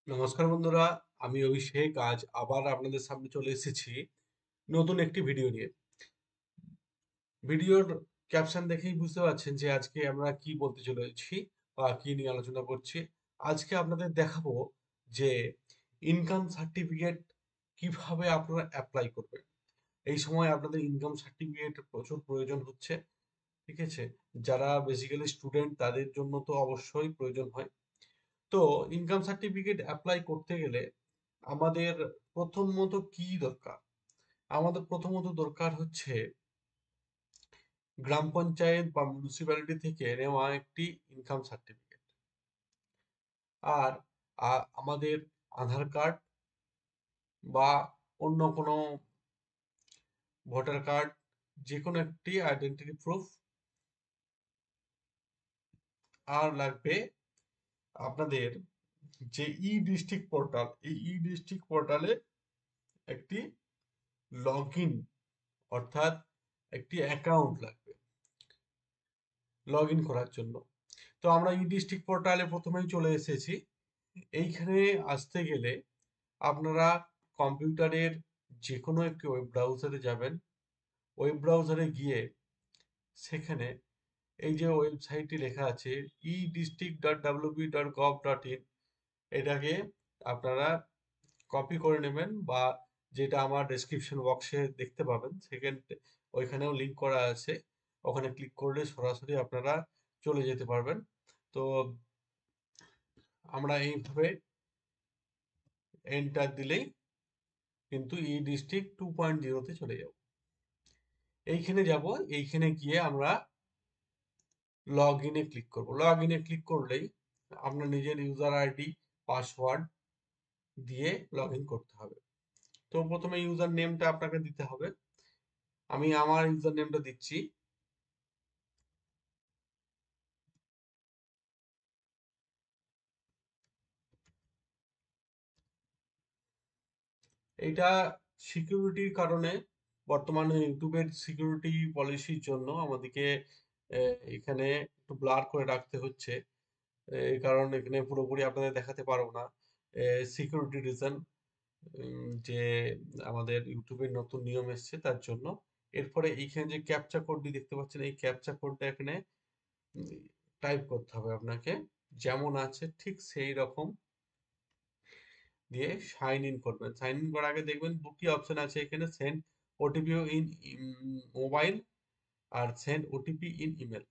নমস্কার বন্ধুরা, আমি অভিষেক। আজ আবার আপনাদের সামনে চলে এসেছি নতুন একটি ভিডিও নিয়ে। ভিডিওর ক্যাপশন দেখেই বুঝতে পারছেন যে আজকে আমরা কি বলতে চলেছি বা কি নিয়ে আলোচনা করছি। আজকে আপনাদের দেখাবো যে ইনকাম সার্টিফিকেট কিভাবে আপনারা অ্যাপ্লাই করবেন। এই সময় আপনাদের ইনকাম সার্টিফিকেট প্রচুর প্রয়োজন হচ্ছে। ঠিক আছে? যারা বেসিক্যালি স্টুডেন্ট তাদের জন্য তো অবশ্যই প্রয়োজন হয়। তো ইনকাম সার্টিফিকেট অ্যাপ্লাই করতে গেলে আমাদের প্রথমত কি দরকার? আমাদের প্রথমত দরকার হচ্ছে গ্রাম পঞ্চায়েত বা মিউনিসিপ্যালিটি থেকে নেওয়া একটি ইনকাম সার্টিফিকেট। আর আমাদের আধার কার্ড বা অন্য কোনো ভোটার কার্ড, যে কোনো একটি আইডেন্টিটি প্রুফ। আর লাগবে আপনাদের যে ডিস্ট্রিক্ট পোর্টাল, এই ডিস্ট্রিক্ট পোর্টালে একটি লগ ইন, অর্থাৎ একটি অ্যাকাউন্ট লাগবে লগ ইন করার জন্য। তো আমরা ডিস্ট্রিক্ট পোর্টালে প্রথমেই চলে এসেছি। এইখানে আসতে গেলে আপনারা কম্পিউটারের যে কোনো একটি ওয়েব ব্রাউজারে যাবেন। ওয়েব ব্রাউজারে গিয়ে সেখানে এই যে ওয়েবসাইটটি লেখা আছে edistrict.wp.gov.in, এটাকে আপনারা কপি করে নেবেন, বা যেটা আমার ডেসক্রিপশন বক্সে দেখতে পাবেন, সেকেন্ড ওইখানেও লিঙ্ক করা আছে। ওখানে ক্লিক করলে সরাসরি আপনারা চলে যেতে পারবেন। তো আমরা এইভাবে এন্টার দিলেই কিন্তু ডিস্ট্রিক্ট 2.0 তে চলে যাব। এইখানে যাব, এইখানে গিয়ে আমরা লগ ইনে ক্লিক করব। লগ ইনে ক্লিক করলেই আপনার নিজের ইউজার আইডি পাসওয়ার্ড দিয়ে লগ ইন করতে হবে। তো প্রথমে ইউজার নেমটা আপনাকে দিতে হবে। আমি আমার ইউজার নেমটা দিচ্ছি। এটা সিকিউরিটির কারণে, বর্তমানে ইউটিউবের সিকিউরিটি পলিসির জন্য আমাদেরকে এখানে একটু ব্লার করে রাখতে হচ্ছে। এই কারণে এখানে পুরোপুরি আপনাদের দেখাতে পারবো না, সিকিউরিটি রিজন, যে আমাদের ইউটিউবের নতুন নিয়ম এসছে তার জন্য। এরপরে এইখানে যে ক্যাপচা কোডটি দেখতে পাচ্ছেন, এই ক্যাপচা কোডটা এখানে টাইপ করতে হবে আপনাকে, যেমন আছে ঠিক সেই রকম দিয়ে সাইন ইন করবেন। সাইন ইন করার আগে দেখবেন দুটি অপশন আছে এখানে, সেন্ড ওটিপি ইন মোবাইল আর সেন্ড ওটিপি ইন ইমেল।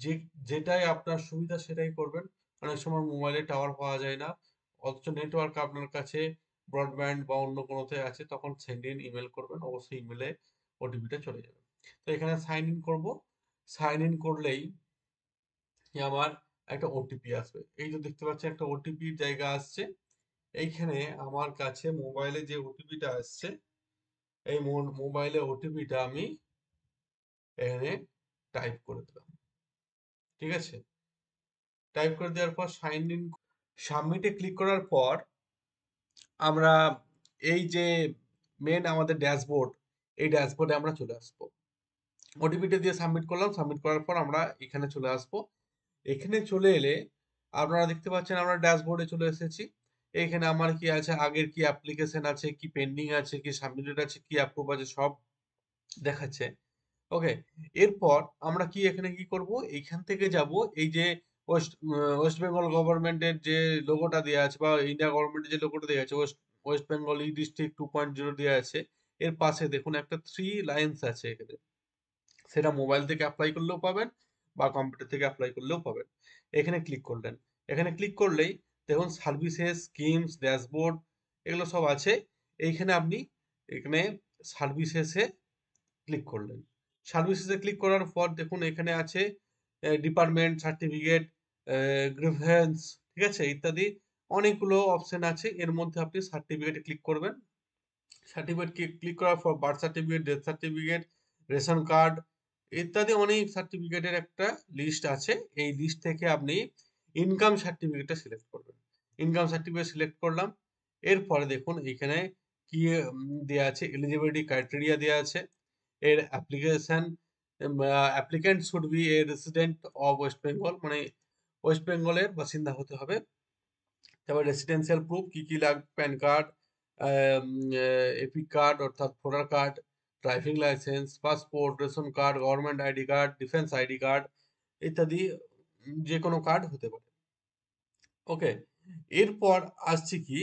যে যেটাই আপনার সুবিধা সেটাই করবেন। অনেক সময় মোবাইলে টাওয়ার পাওয়া যায় না, অথচ নেটওয়ার্ক আপনার কাছে ব্রডব্যান্ড বা অন্য কোনোতে আছে, তখন সেন্ড ইন ইমেল করবেন, অবশ্যই ইমেলে ওটিপিটা চলে যাবে। তো এখানে সাইন ইন করব। সাইন ইন করলেই আমার একটা ওটিপি আসবে। এই যে দেখতে পাচ্ছেন একটা ওটিপির জায়গা আসছে। এইখানে আমার কাছে মোবাইলে যে ওটিপিটা আসছে, এই মোবাইলে ওটিপিটা আমি এখানে টাইপ করে দিলাম। ঠিক আছে? টাইপ করে দেওয়ার পর সাইন ইন, সাবমিটে ক্লিক করার পর আমরা এই যে মেন আমাদের ড্যাশবোর্ড, এই ড্যাশবোর্ডে আমরা চলে আসবো। ওটিপিটা দিয়ে সাবমিট করলাম। সাবমিট করার পর আমরা এখানে চলে আসবো। এখানে চলে এলে আপনারা দেখতে পাচ্ছেন আমরা ড্যাশবোর্ডে চলে এসেছি। এখানে আমার কি আছে, আগের কি অ্যাপ্লিকেশন আছে, কি পেন্ডিং আছে, কি সাবমিটেড আছে, কি অ্যাপ্রুভ আছে, সব দেখাচ্ছে। ওকে, এরপর আমরা কি এখানে কি করব, এইখান থেকে যাব এই যে ওয়েস্ট বেঙ্গল গভর্নমেন্টের যে লোগোটা দেওয়া আছে, বা ইন্ডিয়া গভর্নমেন্টের যে লোগোটা দেওয়া আছে, ওয়েস্ট ওয়েস্ট বেঙ্গল ডিস্ট্রিক্ট 2.0 দেওয়া আছে। এর পাশে দেখুন একটা থ্রি লাইন্স আছে এখানে, সেটা মোবাইল থেকে অ্যাপ্লাই করলেও পাবেন বা কম্পিউটার থেকে অ্যাপ্লাই করলেও পাবেন। এখানে ক্লিক করলেন। এখানে ক্লিক করলেই দেখুন সার্ভিসেস, স্কিমস, ড্যাশবোর্ড, এগুলো সব আছে। এইখানে আপনি এখানে সার্ভিসেসে ক্লিক করলেন। সার্ভিসেসে ক্লিক করার পর দেখুন এখানে আছে ডিপার্টমেন্ট সার্টিফিকেট, গ্রিভেন্স, ঠিক আছে, ইত্যাদি অনেকগুলো অপশন আছে। এর মধ্যে আপনি সার্টিফিকেটে ক্লিক করবেন। সার্টিফিকেট ক্লিক করার পর birth certificate, death certificate, ration card ইত্যাদি অনেক সার্টিফিকেটের একটা লিস্ট আছে। এই লিস্ট থেকে আপনি ইনকাম সার্টিফিকেটটা সিলেক্ট করবেন। ইনকাম সার্টিফিকেট সিলেক্ট করলাম। এরপরে দেখুন এখানে কি দেওয়া আছে, এলিজিবিলিটি ক্রাইটেরিয়া দেওয়া আছে। এর application, applicant should B A resident of West Bengal, মানে ওয়েস্ট বেঙ্গলের বাসিন্দা হতে হবে। তারপর রেসিডেন্সিয়াল প্রুফ কি কি লাগবে, প্যান কার্ড, এপিক কার্ড অর্থাৎ voter card, driving licence, passport, ration card, government ID card, defence ID card ইত্যাদি যে কোনো কার্ড হতে পারে। ওকে, এরপর আসছি কি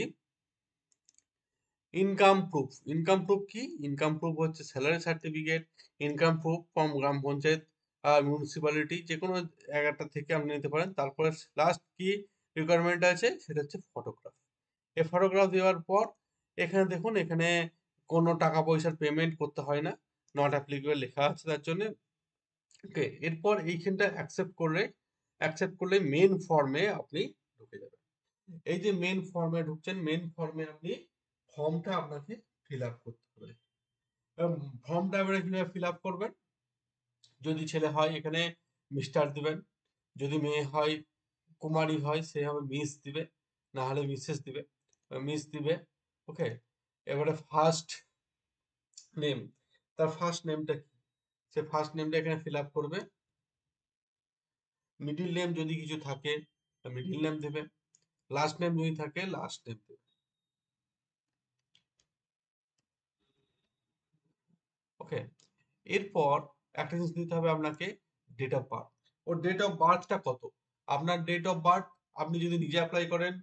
ইনকাম প্রুফ। ইনকাম প্রুফ কি? ইনকাম প্রুফ হচ্ছে salary certificate, income proof from গ্রাম পঞ্চায়েত আর মিউনিসিপ্যালিটি, যে কোনো একটা থেকে আপনি নিতে পারেন। তারপরে লাস্ট কি রিকোয়ারমেন্ট আছে সেটা হচ্ছে ফটোগ্রাফ। এই ফটোগ্রাফ দেওয়ার পর এখানে দেখুন, এখানে কোনো টাকা পয়সার পেমেন্ট করতে হয় না, নট অ্যাপ্লিকেবল লেখা আছে তার জন্য। ওকে, এরপর এইখানটা অ্যাকসেপ্ট করলে মেন ফর্মে আপনি ঢুকে যাবেন। এই যে মেন ফর্মে ঢুকছেন, মেন ফর্মে আপনি ফর্মটা আপনাকে ফিল আপ করতে হবে। ফর্মটা আপনারা কিভাবে ফিল আপ করবেন? যদি ছেলে হয় এখানে মিস্টার দিবেন, যদি মেয়ে হয় কুমারী হয় সে হবে মিস দিবে, না হলে মিসেস দিবে, মিস দিবে। ওকে, এবারে ফার্স্ট নেম, তার ফার্স্ট নেমটা কি সে ফার্স্ট নেমটা এখানে ফিল আপ করবে। মিডিল নেম যদি কিছু থাকে মিডিল নেম দেবে, লাস্ট নেম যদি থাকে লাস্ট নেম দেবে। ওকে, এরপর একটা জিনিস দিতে হবে আপনাকে, ডেট অফ বার্থ। ওর ডেট অফ বার্থটা কত, আপনার ডেট অফ বার্থ আপনি যদি নিজে অ্যাপ্লাই করেন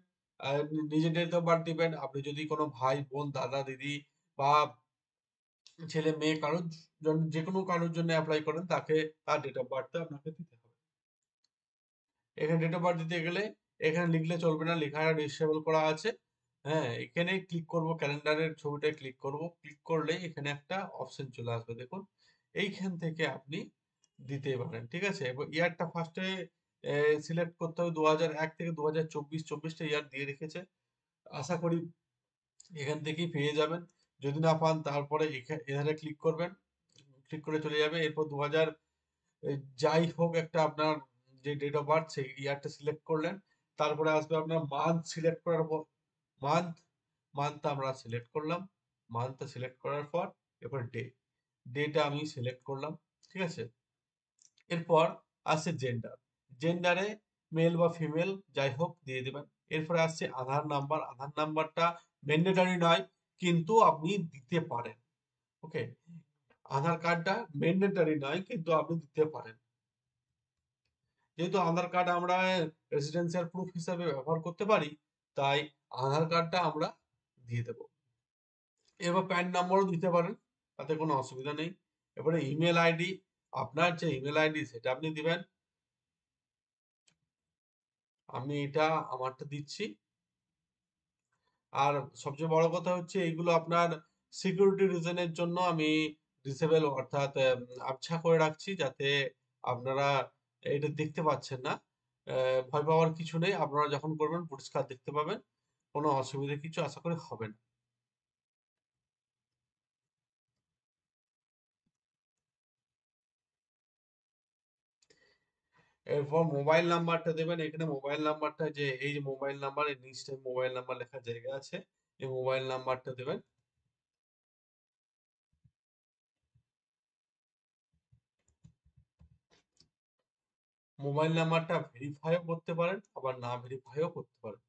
নিজে ডেট অফ বার্থ দিবেন। আপনি যদি কোনো ভাই বোন দাদা দিদি বা ছেলে মেয়ে কারোর জন্য, যে কোনো কারোর জন্য অ্যাপ্লাই করেন তাকে তার ডেট অফ বার্থটা আপনাকে দিতে হবে। এখানে ডেট অফ বার্থ দিতে গেলে এখানে লিখলে চলবে না, লেখাটা ডিসেবল করা আছে। হ্যাঁ, এখানে ক্লিক করব, ক্যালেন্ডারের ছবিটায় ক্লিক করব, ক্লিক করলে এখানে একটা অপশন চলে আসবে দেখুন, এইখান থেকে আপনি দিতে পারেন। ঠিক আছে, এবার ইয়ারটা ফার্স্টে সিলেক্ট করতে হবে 2001 থেকে 2024, 24টা ইয়ার দিয়ে রেখেছে। আশা করি এখান থেকেই পেয়ে যাবেন। যদি না পান তারপরে এখানে ক্লিক করবেন, ক্লিক করে চলে যাবে। এরপর 2000 যাই হোক একটা আপনার যে ডেট অফ বার্থ সেই ইয়ারটা সিলেক্ট করলেন। তারপরে আসবে আপনার মান্থ, সিলেক্ট করার পর মান্থ, মান্থটা আমরা সিলেক্ট করলাম। মান্থটা সিলেক্ট করার পর এরপর ডেটা আমি সিলেক্ট করলাম। ঠিক আছে, এরপর আসছে জেন্ডার, জেন্ডারে মেল বা ফিমেল যাই হোক দিয়ে দেবেন। এরপরে আসছে আধার নাম্বার, আধার নাম্বারটা ম্যান্ডেটরি নয় কিন্তু আপনি দিতে পারেন। ওকে, আধার কার্ডটা ম্যান্ডেটরি নয় কিন্তু আপনি দিতে পারেন। যেহেতু আধার কার্ড আমরা রেসিডেন্সিয়াল প্রুফ হিসাবে ব্যবহার করতে পারি, তাই আধার কার্ডটা আমরা দিয়ে দেব। এবার প্যান নাম্বারও দিতে পারেন, তাতে কোনো অসুবিধা নেই। এবারে ইমেল আইডি, আপনার যে ইমেল আইডি সেটা আপনি দিবেন। আমি এটা আমারটা দিচ্ছি। আর সবচেয়ে বড় কথা হচ্ছে এইগুলো আপনার সিকিউরিটি রিজনের জন্য আমি ডিসেবল অর্থাৎ আবছা করে রাখছি, যাতে আপনারা এটা দেখতে পাচ্ছেন না। ভয় পাওয়ার কিছু নেই, আপনারা যখন করবেন পরিষ্কার দেখতে পাবেন, কোনো অসুবিধা কিছু আশা করি হবে না। এরপর মোবাইল নাম্বারটা দেবেন। এখানে মোবাইল নাম্বারটা, যে এই যে মোবাইল নাম্বার এর নিচে মোবাইল নাম্বার লেখার জায়গা আছে, এই মোবাইল নাম্বারটা দেবেন। মোবাইল নাম্বারটা ভেরিফাইও করতে পারেন আবার না ভেরিফাইও করতে পারেন।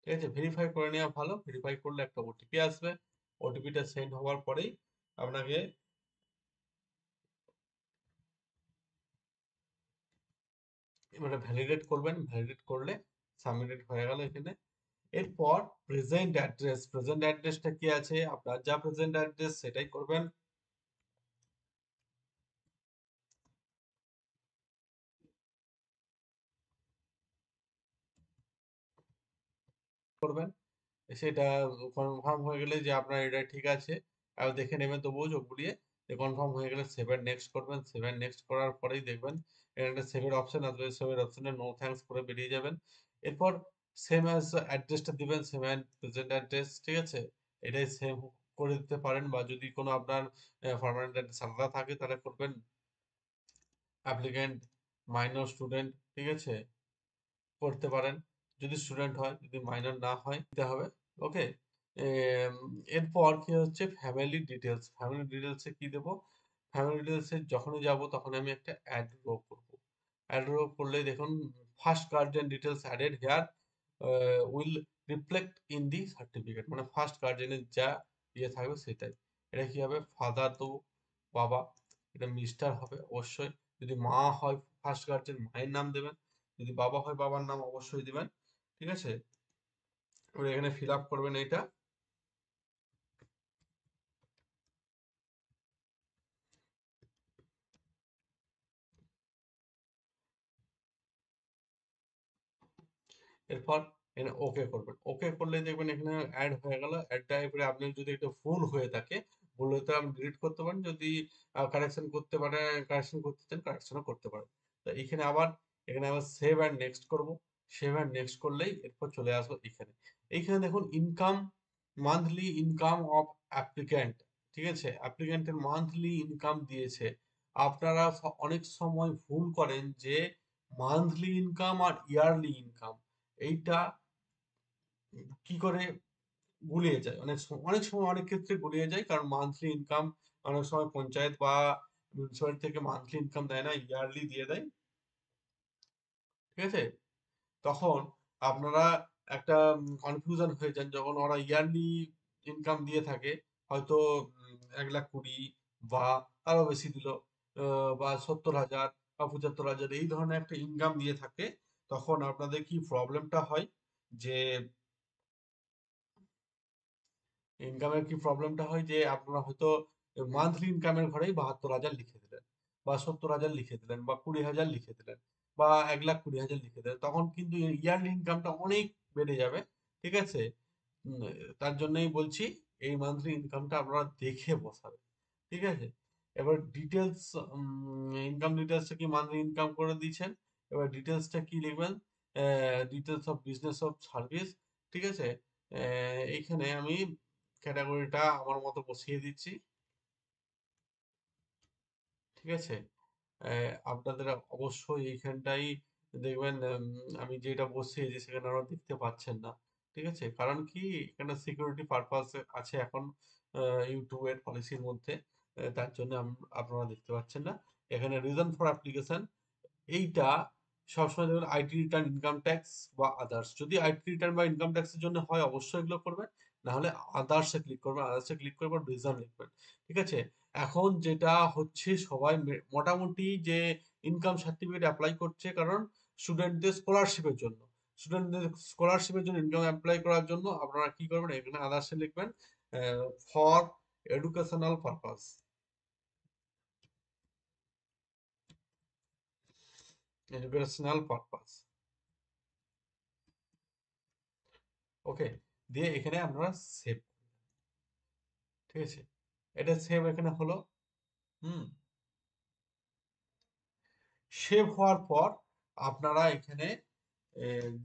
ঠিক আছে, ভেরিফাই করে নেওয়া ভালো। ভেরিফাই করলে একটা ওটিপি আসবে, ওটিপিটা সেন্ড হওয়ার পরেই আপনাকে এবারে ভ্যালিডেট করবেন, ভ্যালিডেট করলে সাবমিটেড হয়ে গেল এখানে। এরপর প্রেজেন্ট অ্যাড্রেস, প্রেজেন্ট অ্যাড্রেসটা কি আছে, আপনার যা প্রেজেন্ট অ্যাড্রেস সেটাই করবেন। করবেন সেটা কনফার্ম হয়ে গেলে যে আপনার এটা ঠিক আছে, আর দেখে নেবেন তবুও চোখ বুলিয়ে। কনফার্ম হয়ে গেলে সেভেন নেক্সট করবেন। সেভেন নেক্সট করার পরেই দেখবেন এখানে একটা সেভের অপশন আসবে, সেভের অপশনে নো থ্যাঙ্কস করে বেরিয়ে যাবেন। এরপর সেম অ্যাজ অ্যাড্রেসটা দিবেন, সেম অ্যান্ড প্রেজেন্ট অ্যাড্রেস। ঠিক আছে, এটাই সেম করে দিতে পারেন, বা যদি কোনো আপনার পার্মানেন্ট অ্যাড্রেস আলাদা থাকে তাহলে করবেন অ্যাপ্লিক্যান্ট মাইনর স্টুডেন্ট। ঠিক আছে, করতে পারেন যদি স্টুডেন্ট হয়, যদি মাইনর না হয় দিতে হবে। ওকে, এরপর কি হচ্ছে ফ্যামিলি ডিটেলস। ফ্যামিলি ডিটেলসে কি দেবো, ফ্যামিলি ডিটেলসে যখনই যাব তখন আমি একটা অ্যাড রো করব। অ্যাড রো করলে দেখুন first guardian details added here will reflect in the certificate, মানে ফার্স্ট গার্জিয়ানের যা ইয়ে থাকবে সেটাই। এটা কি হবে, ফাদার তো বাবা, এটা মিস্টার হবে অবশ্যই। যদি মা হয় ফার্স্ট গার্জিয়ান মায়ের নাম দেবেন, যদি বাবা হয় বাবার নাম অবশ্যই দিবেন। ঠিক আছে, এবার এখানে ফিল আপ করবেন এটা। এরপর এখানে ওকে করবেন। ওকে করলে দেখবেন এখানে অ্যাড হয়ে গেল। অ্যাডটা এবারে আপনি যদি একটু ভুল হয়ে থাকে, ভুল হলে তো আপনি ডিলিট করতে পারেন, যদি কারেকশন করতে পারেন, কারেকশন করতে চান কারেকশনও করতে পারেন। তো এখানে আবার সেভ অ্যান্ড নেক্সট করব। সেভ অ্যান্ড নেক্সট করলেই এরপর চলে আসবো এখানে। এইখানে দেখুন income, monthly income of applicant. ঠিক আছে, অ্যাপ্লিক্যান্টের মান্থলি ইনকাম দিয়েছে। আপনারা অনেক সময় ভুল করেন যে মান্থলি ইনকাম আর ইয়ারলি ইনকাম, এইটা কি করে গুলিয়ে যায়, অনেক সময় অনেক ক্ষেত্রে গুলিয়ে যায়, কারণ মান্থলি ইনকাম অনেক সময় পঞ্চায়েত বা মিউনিসিপালিটি থেকে মান্থলি ইনকাম দেয় না, ইয়ারলি দিয়ে দেয়। ঠিক আছে, তখন আপনারা একটা কনফিউশন হয়ে যান যখন ওরা ইয়ারলি ইনকাম দিয়ে থাকে, হয়তো 1,20,000 বা আরো বেশি দিল, বা 70,000 বা 75,000 এই ধরনের একটা ইনকাম দিয়ে থাকে। তখন আপনাদের কি প্রবলেমটা হয় যে ইনকামের কি প্রবলেমটা হয় যে আপনারা হয়তো মান্থলি ইনকামের ঘরেই 72,000 লিখে দিলেন, বা 70,000 লিখে দিলেন, বা 20,000 লিখে দিলেন, বা 1,20,000 লিখে দিলেন, তখন কিন্তু ইয়ারলি ইনকামটা অনেক বেড়ে যাবে। ঠিক আছে, উম, তার জন্যই বলছি এই মান্থলি ইনকামটা আপনারা দেখে বসাবেন। ঠিক আছে, এবার ডিটেলস, ইনকাম ডিটেলসটা কি মান্থলি ইনকাম করে দিয়েছেন। এবার ডিটেলসটা কি লিখবেন, details of business of service. ঠিক আছে, এইখানে আমি ক্যাটাগরিটা আমার মতো বসিয়ে দিচ্ছি। ঠিক আছে, আপনাদের অবশ্যই এইখানটাই দেখবেন, আমি যেটা বসিয়েছি সেখানে আপনারা দেখতে পাচ্ছেন না। ঠিক আছে, কারণ কি এখানে সিকিউরিটি পারপাস আছে এখন ইউটিউবের পলিসির মধ্যে, তার জন্য আপনারা দেখতে পাচ্ছেন না। এখানে রিজন ফর অ্যাপ্লিকেশন, এইটা সবসময় দেখবেন আইটি রিটার্ন, ইনকাম ট্যাক্স বা আদার্স। যদি আইটি রিটার্ন বা ইনকাম ট্যাক্সের জন্য হয় অবশ্যই এগুলো করবেন, না হলে আদার্সে ক্লিক করবেন। আদার্সে ক্লিক করবেন, রিজন লিখবেন। ঠিক আছে, এখন যেটা হচ্ছে সবাই মোটামুটি যে ইনকাম সার্টিফিকেট অ্যাপ্লাই করছে, কারণ স্টুডেন্টদের স্কলারশিপের জন্য, ইনকাম অ্যাপ্লাই করার জন্য আপনারা কি করবেন, এখানে আদার্সে লিখবেন for educational purpose, educational purpose. Okay, দিয়ে এখানে আপনারা সেভ। ঠিক আছে, এটা সেভ এখানে হলো। হুম, সেভ হওয়ার পর আপনারা এখানে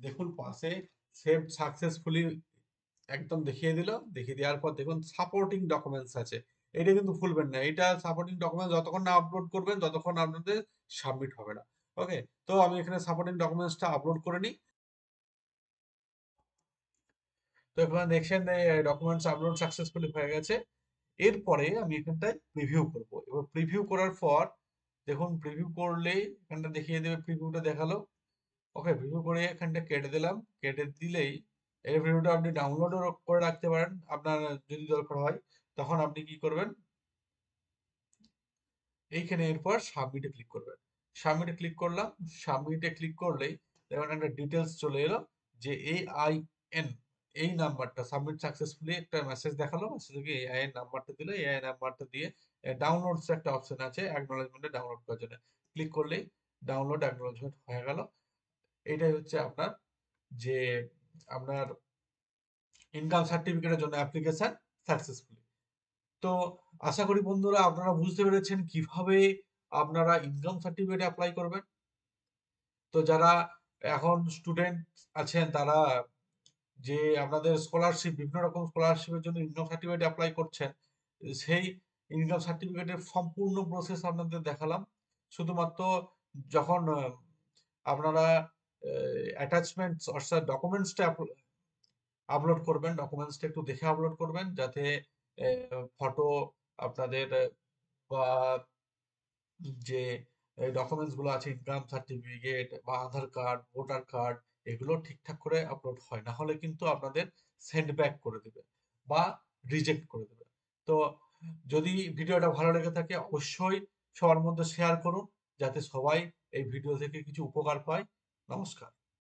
দেখুন পাশে সেভ সাকসেসফুলি একদম দেখিয়ে দিল। দেখিয়ে দেওয়ার পর দেখুন সাপোর্টিং ডকুমেন্টস আছে, এটা কিন্তু ভুলবেন না। এটা সাপোর্টিং ডকুমেন্টস যতক্ষণ না আপলোড করবেন ততক্ষণ আপনাদের সাবমিট হবে না। ওকে, তো আমি এখানে সাপোর্টিং ডকুমেন্টসটা আপলোড করে নিই। তো এখানে দেখছেন ডকুমেন্টস আপলোড সাকসেসফুলি হয়ে গেছে। এরপরে আমি এখানটায় প্রিভিউ করব। এবার প্রিভিউ করার পর দেখুন, প্রিভিউ করলে এখানটা দেখিয়ে দেবে, প্রিভিউটা দেখালো। ওকে, প্রিভিউ করে এখানটা কেটে দিলাম। কেটে দিলেই এই প্রিভিউটা আপনি ডাউনলোডও করে রাখতে পারেন আপনার যদি দরকার হয়। তখন আপনি কি করবেন, এইখানে এরপর সাবমিটে ক্লিক করবেন। সাবমিটে ক্লিক করলাম। সাবমিটে ক্লিক করলেই দেখবেন একটা ডিটেলস চলে এলো যে AIN, এই নাম্বারটা সাবমিট সাকসেসফুলি একটা মেসেজ দেখালো। মেসেজে কি AIN নাম্বারটা দিলে, AIN নাম্বারটা দিয়ে ডাউনলোডস একটা অপশন আছে অ্যাকনলেজমেন্টে ডাউনলোড করার জন্য, ক্লিক করলেই ডাউনলোড অ্যাকনলেজমেন্ট হয়ে গেল। এটাই হচ্ছে আপনার যে আপনার ইনকাম সার্টিফিকেটের জন্য অ্যাপ্লিকেশন সাকসেসফুলি। তো আশা করি বন্ধুরা আপনারা বুঝতে পেরেছেন কিভাবে আপনারা ইনকাম সার্টিফিকেট অ্যাপ্লাই করবেন। তো যারা এখন স্টুডেন্ট আছেন, তারা যে আপনাদের স্কলারশিপ, বিভিন্ন রকম স্কলারশিপের জন্য ইনকাম সার্টিফিকেট অ্যাপ্লাই করছেন, সেই ইনকাম সার্টিফিকেটের সম্পূর্ণ প্রসেস আপনাদের দেখালাম। শুধুমাত্র যখন আপনারা অ্যাটাচমেন্টস অর্থাৎ ডকুমেন্টসটা আপলোড করবেন, ডকুমেন্টসটা একটু দেখে আপলোড করবেন, যাতে ফটো আপনাদের বা যে এই ডকুমেন্টস গুলো আছে, ইনকাম সার্টিফিকেট বা আধার কার্ড, ভোটার কার্ড, এগুলো ঠিকঠাক করে আপলোড হয়, না হলে কিন্তু আপনাদের সেন্ড ব্যাক করে দেবে বা রিজেক্ট করে দেবে। তো যদি ভিডিওটা ভালো লেগে থাকে অবশ্যই সবার মধ্যে শেয়ার করুন, যাতে সবাই এই ভিডিও থেকে কিছু উপকার পায়। নমস্কার।